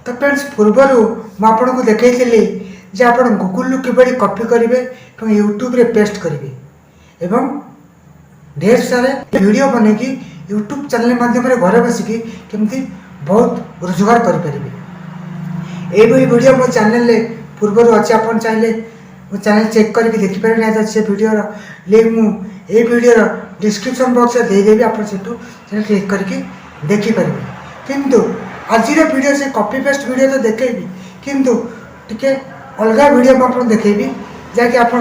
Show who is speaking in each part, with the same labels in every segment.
Speaker 1: तो फ्रेंड्स पूर्वर मुझे देखी जे आप गूगल किभली कॉपी करेंगे और यूट्यूब रे पेस्ट करेंगे एवं ढेर सारे वीडियो बन कि यूट्यूब चैनल माध्यम घर बसिकी केमती बहुत रोजगार करेंगे। यही वीडियो मो चैनल पूर्वर अच्छे आप चाहिए मो चैनल चेक करके देखिपारे ना से वीडियो लिंक मुझे वीडियो डिस्क्रिप्शन बॉक्स में देदेवी आप चैनल क्लिक करके देखिपारे किंतु आज वीडियो से कॉपी पेस्ट वीडियो तो देखेबी किंतु टिके अलग वीडियो मुझे देखेबी जहाँकि आप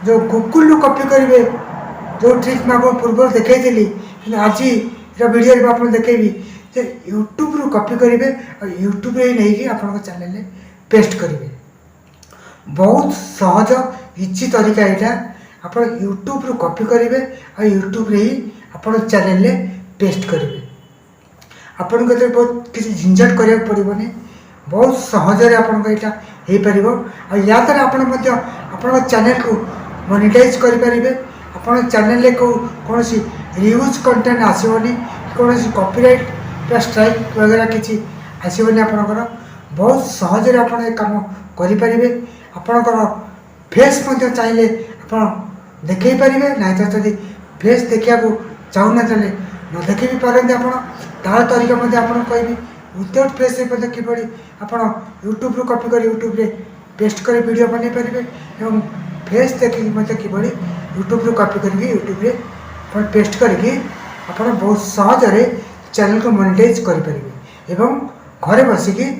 Speaker 1: जो गूगल कॉपी करेंगे जो ट्रिक मैं पूर्व देखी आज वीडियो में देखेबी यूट्यूब रू कॉपी करेंगे और यूट्यूब ही नहीं आप चैनल पेस्ट करेंगे। बहुत सहज इजी तरीका यहाँ आप यूट्यूब रू कॉपी करेंगे और यूट्यूब रे ही आप चैनल पेस्ट करेंगे। आपन को बहुत किसी झंझट करा पड़ोनी बहुत सहजरे आपपर और या द्वारा आप चैनल को मोनेटाइज करेंगे। आप चैनल को कौन सी रियूज कंटेंट आसोनी कौन सी कॉपीराइट स्ट्राइक वगैरह किसी आसोनी आपंकर बहुत सहजरे आप कम करेंगे। आपंकर फेस चाहिए आप देखे पारे ना तो जब फेस देखा चाहूना चले न देखी भी पारती आप तरीका आपको कहबी विदाउट फेस किभली आप यूट्यूब कॉपी कर यूट्यूब रे पेस्ट कर वीडियो बन पारे और फेस देखिए किभली यूट्यूब कॉपी करके यूट्यूब रे पेस्ट करके आप बहुत सहजरे चैनल को मोनेटाइज करेंगे एवं घरे बसिकी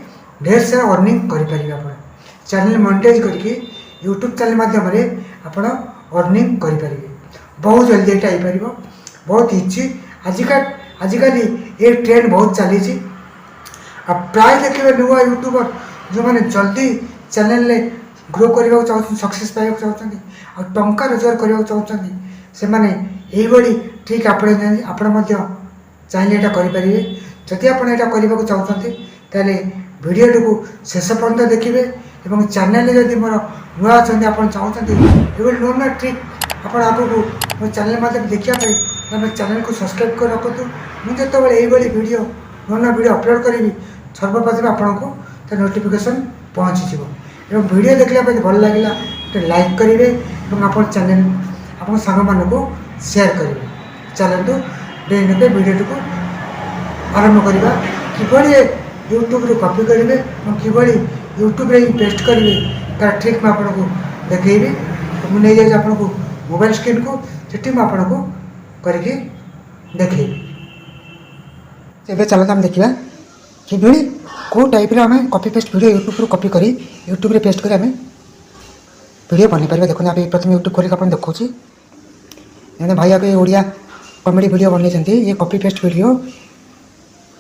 Speaker 1: ढेर सारा अर्निंग करेंगे। आप चैनल मोनेटाइज करके यूट्यूब चैनल माध्यम आप अर्निंग करेंगे। बहुत जल्दी यहाँ हो पार बहुत इजी आजिकल ये ट्रेंड बहुत चली प्राय देखिए नुआ यूट्यूबर जो मैंने जल्दी चैनल ग्रो करने चाहते सक्सेस पाइबा चाहते और टंका रोजगार करने चाहते से मैंने यही ठीक आपड़े चाहिए यहाँ करेंगे। जदि आप करने चाहते तेल वीडियो को शेष पर्यटन देखिए और चैनल जदि मोर नुआ अच्छा आप चाहते ये नुआ नुआ ट्रिक आप आगू मो चैनल माध्यम देखापी मैं चैनल को सब्सक्राइब कर रखु मुझे यही वीडियो नुआ नुआ वीडियो अपलोड करी सर्वप्रथम आपको तो नोटिफिकेशन पहुँची और वीडियो देखने भल लगे तो लाइक करेंगे और आप चैनल आप सांग मान को शेयर करेंगे। चलते डेली वीडियो को आरंभ करवा किभली यूट्यूब रू कॉपी करेंगे और किभली यूट्यूब रे पेस्ट करेंगे तार ट्रिक मैं आपको देखी तो मुझे नहीं जाए आपको मोबाइल स्क्रीन को सेठी मैं आपको करके देखी। चलते आम देखा किभली कौ टाइप आम कॉपी पेस्ट वीडियो यूट्यूब रू कॉपी करी यूट्यूब रे पेस्ट करी आम वीडियो बन पारे। देखो आप प्रथम यूट्यूब खोल आप देखा जैसे भाई आगे ओडिया कॉमेडी वीडियो बनई ये कॉपी पेस्ट वीडियो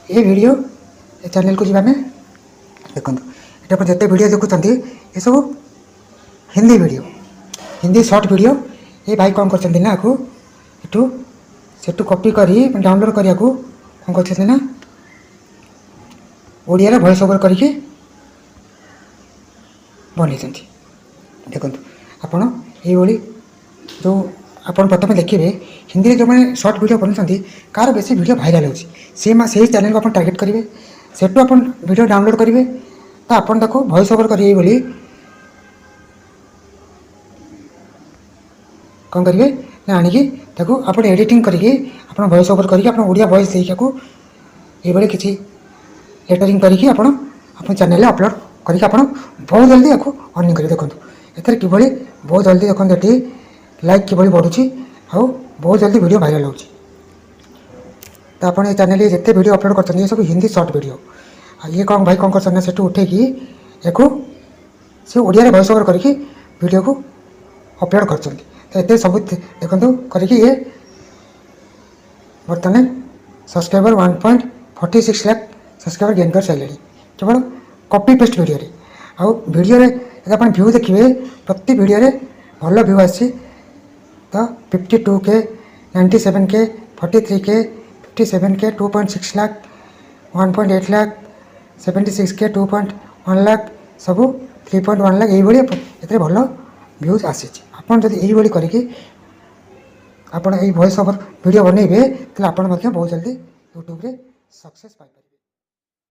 Speaker 1: ये वीडियो चैनल को जी आम देखो यहाँ पर जिते वीडियो देखुं ये सब Hindi video Hindi short video ये भाई कौन कर ना सेठू कॉपी करी डाउनलोड करने को कौन कर ओडिया वॉइस ओवर करके बनई देखो आपड़ ये जो आप प्रथम देखिए हिंदी में जो मैंने शॉर्ट वीडियो बनाते कार बेसी वीडियो भाइराल होती से चैनल को आप टार्गेट करेंगे सेठू आप वीडियो डाउनलोड करेंगे तो आपन देखो वॉइस ओवर करिए बोली कौन करेंगे ना आणिकी देखो आप एडिटिंग करके आप वॉइस ओवर करके आप ओडिया वॉइस देखा ये किसी लेटरिंग करके आप चैनल अपलोड करके आप बहुत जल्दी आपको अर्निंग करेंगे। देखो एथर किभली बहुत जल्दी देखो ये लाइक किभली बढ़ुची आउ बहुत जल्दी वीडियो भाइराल हो तो आप चैनल जिते वीडियो अपलोड करते ये सब हिंदी शॉर्ट वीडियो ये कौन भाई कौन कर से उठेकी एक से ओडिया वॉइस ओवर करके वीडियो को अपलोड कर तो ये सब देखो करके ये बर्तमान सब्सक्राइबर 1.46 लाख सब्सक्राइबर गेन कर सारे केवल कॉपी पेस्ट वीडियो रे आउ वीडियो रे आप व्यू देखिए प्रति वीडियो रे भल व्यू आसी तो 52K 97K 43K 57K 2.6 lakh 1.8 lakh 76K 2.1 lakh सब 3.1 लाख ये भल व्यूज आसी आपड़ जब यही करके आप वॉइस ओवर वीडियो बनइबे तो आप बहुत जल्दी यूट्यूब रे सक्सेस पाइबे।